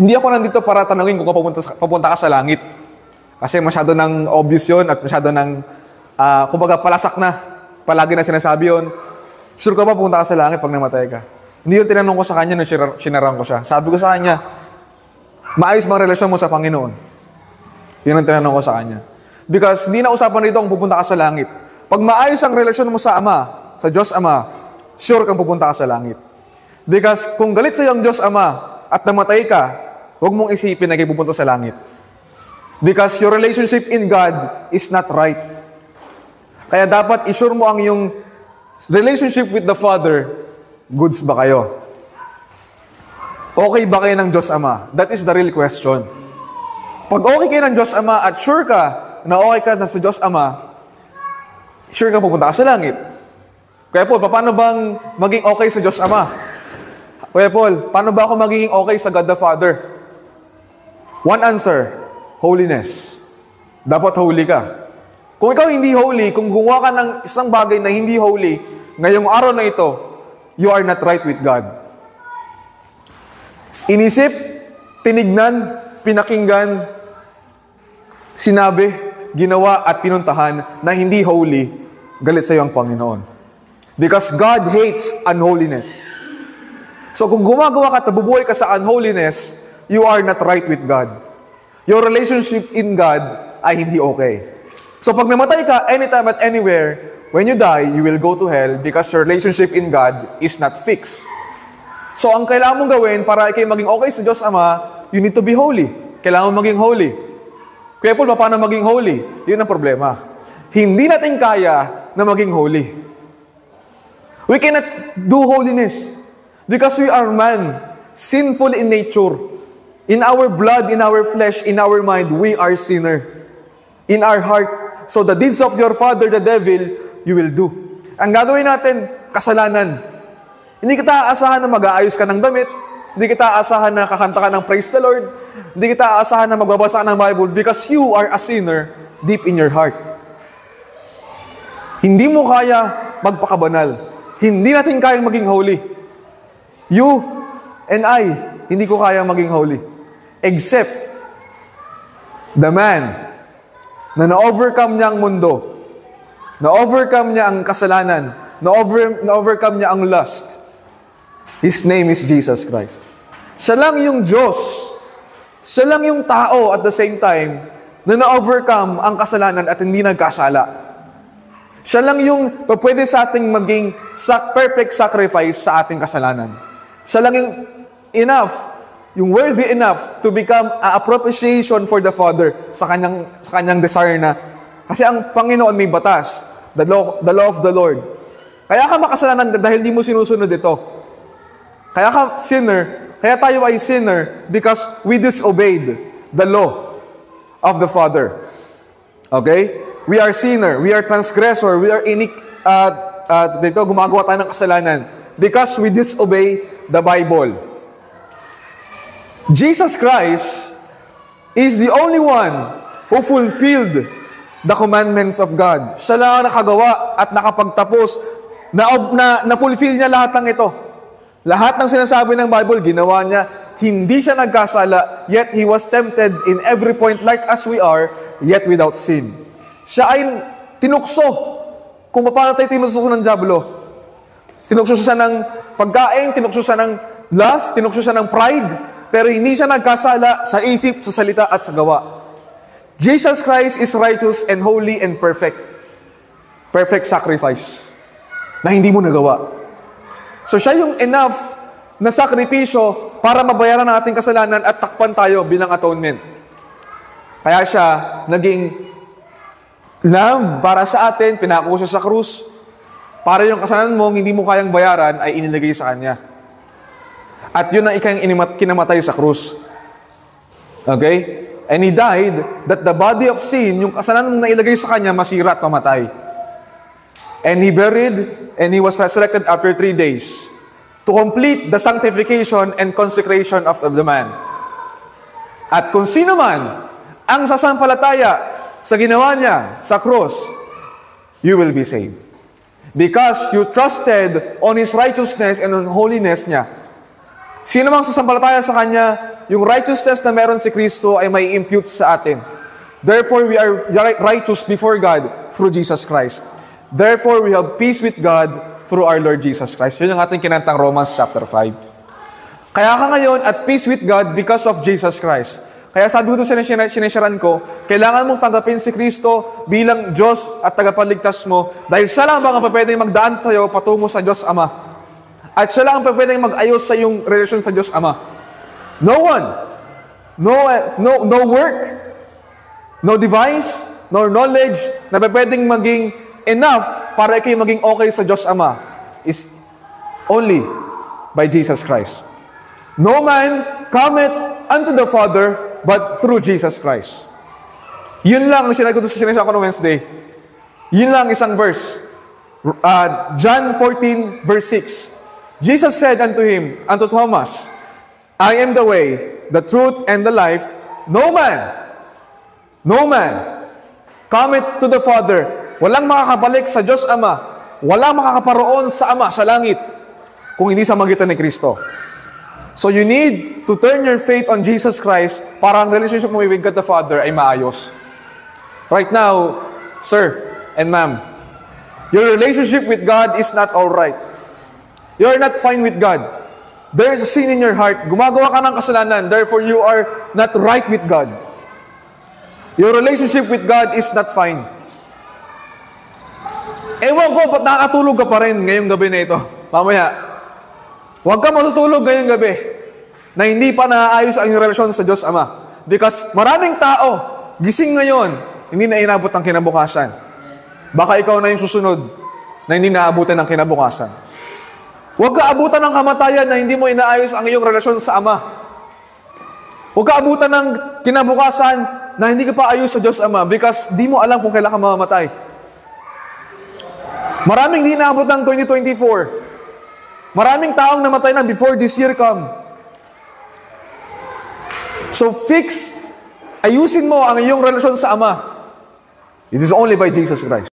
Hindi ako nandito para tanungin kung papunta ka sa langit. Kasi masyado nang obvious yun at masyado nang, kumbaga palasak na. Palagi na sinasabi yun. Sure ka ba pupunta ka sa langit pag namatay ka? Hindi yung tinanong ko sa kanya nung sinarang ko siya. Sabi ko sa kanya, maayos bang relasyon mo sa Panginoon? Yun ang tinanong ko sa kanya. Because hindi na usapan rito kung pupunta ka sa langit. Pag maayos ang relasyon mo sa Ama, sa Diyos Ama, sure kang pupunta ka sa langit. Because kung galit sa iyong Diyos Ama at namatay ka, huwag mong isipin na kayo pupunta sa langit. Because your relationship in God is not right. Kaya dapat isure mo ang iyong relationship with the Father, goods ba kayo? Okay ba kayo ng Diyos Ama? That is the real question. Pag okay kayo ng Diyos Ama at sure ka na okay ka na sa Diyos Ama, sure ka pupunta ka sa langit. Kuya Paul, paano bang maging okay sa Diyos Ama? Kuya Paul, paano ba ako magiging okay sa God the Father? One answer, holiness. Dapat holy ka. Kung ikaw hindi holy, kung gumawa ka ng isang bagay na hindi holy, ngayong araw na ito, you are not right with God. Inisip, tinignan, pinakinggan, sinabi, ginawa at pinuntahan na hindi holy, galit sa iyo ang Panginoon. Because God hates unholiness. So kung gumagawa ka at nabubuhay ka sa unholiness, you are not right with God. Your relationship in God ay hindi okay. So pag namatay ka, anytime at anywhere, when you die, you will go to hell because your relationship in God is not fixed. So ang kailangan mong gawin para kayo maging okay sa Diyos Ama, you need to be holy. Kailangan mong maging holy. Kaya Paul, paano maging holy? Yun ang problema. Hindi natin kaya na maging holy. We cannot do holiness because we are man, sinful in nature. In our blood, in our flesh, in our mind, we are sinner. In our heart. So the deeds of your father, the devil, you will do. Ang gagawin natin, kasalanan. Hindi kita aasahan na mag-aayos ka ng damit. Hindi kita aasahan na kakanta ka ng praise the Lord. Hindi kita aasahan na magbabasa ka ng Bible because you are a sinner deep in your heart. Hindi mo kaya magpakabanal. Hindi natin kayang maging holy. You and I, hindi ko kaya maging holy. Except the man na na-overcome niya ang mundo, na-overcome niya ang kasalanan, na-overcome niya ang lust. His name is Jesus Christ. Siya lang yung Diyos. Siya lang yung tao at the same time na na-overcome ang kasalanan at hindi nagkasala. Siya lang yung pwede sa ating maging perfect sacrifice sa ating kasalanan. Siya lang yung enough, yung worthy enough to become a propitiation for the Father sa kanyang desire na. Kasi ang Panginoon may batas, the law of the Lord. Kaya ka makasalanan dahil di mo sinusunod ito. Kaya ka sinner, kaya tayo ay sinner because we disobeyed the law of the Father. Okay? We are sinner, we are transgressor, we are gumagawa tayo ng kasalanan because we disobey the Bible. Jesus Christ is the only one who fulfilled the commandments of God. Siya lang ang nakagawa at nakapagtapos na fulfill niya lahat ng ito. Lahat ng sinasabi ng Bible, ginawa niya. Hindi siya nagkasala, yet He was tempted in every point like as we are, yet without sin. Siya ay tinukso. Kung paano tayo tinukso ng diablo. Tinukso siya ng pagkain, tinukso siya ng lust, tinukso siya ng pride, pero hindi siya nagkasala sa isip, sa salita, at sa gawa. Jesus Christ is righteous and holy and perfect. Perfect sacrifice na hindi mo nagawa. So siya yung enough na sakripisyo para mabayaran ang ating kasalanan at takpan tayo bilang atonement. Kaya siya naging lamb para sa atin, pinako siya sa krus. Para yung kasalanan mo, hindi mo kayang bayaran, ay inilagay sa Kanya. At yun ang kinamatay sa krus. Okay? And He died that the body of sin, yung kasalanan na ilagay sa Kanya, masira at mamatay. And He buried, and He was resurrected after 3 days to complete the sanctification and consecration of the man. At kung sino man ang sasampalataya sa ginawa niya sa krus, you will be saved. Because you trusted on His righteousness and on holiness niya. Sino mang sasampalataya sa Kanya, yung righteousness na meron si Kristo ay may impute sa atin. Therefore, we are righteous before God through Jesus Christ. Therefore, we have peace with God through our Lord Jesus Christ. Yun yung ating kinantang Romans chapter 5. Kaya ka ngayon at peace with God because of Jesus Christ. Kaya sabi ko ito sinesharan ko, kailangan mong tanggapin si Kristo bilang Diyos at tagapagligtas mo dahil siya lang ang pwedeng magdaan sa'yo patungo sa Diyos Ama. At siya lang ang pwedeng mag-ayos sa iyong relasyon sa Diyos Ama. No one, no work, no device, no knowledge na pwedeng maging enough para kayo maging okay sa Diyos Ama is only by Jesus Christ. No man cometh unto the Father but through Jesus Christ. Yun lang ang sinagot ko sa sinasya ko no Wednesday. Yun lang isang verse. John 14 verse 6. Jesus said unto him, unto Thomas, I am the way, the truth, and the life. No man cometh to the Father. Walang makakabalik sa Diyos Ama. Walang makakaparoon sa Ama, sa langit, kung hindi sa magitan ni Kristo. So you need to turn your faith on Jesus Christ para ang relationship mo with God the Father ay maayos. Right now, sir and ma'am, your relationship with God is not all right. You are not fine with God. There is a sin in your heart. Gumagawa ka ng kasalanan. Therefore, you are not right with God. Your relationship with God is not fine. Ewan ko, ba't nakakatulog ka pa rin ngayong gabi na ito? Mamaya. Huwag ka matutulog ngayong gabi na hindi pa naayos ang relasyon sa Diyos Ama. Because maraming tao, gising ngayon, hindi na inabot ang kinabukasan. Baka ikaw na yung susunod na hindi naabutan ng kinabukasan. Huwag ka abutan ng kamatayan na hindi mo inaayos ang iyong relasyon sa Ama. Huwag ka abutan ng kinabukasan na hindi ka pa ayos sa Diyos Ama because di mo alam kung kailan ka mamamatay. Maraming hindi naabot ng 2024. Maraming taong namatay na before this year come. So ayusin mo ang iyong relasyon sa Ama. It is only by Jesus Christ.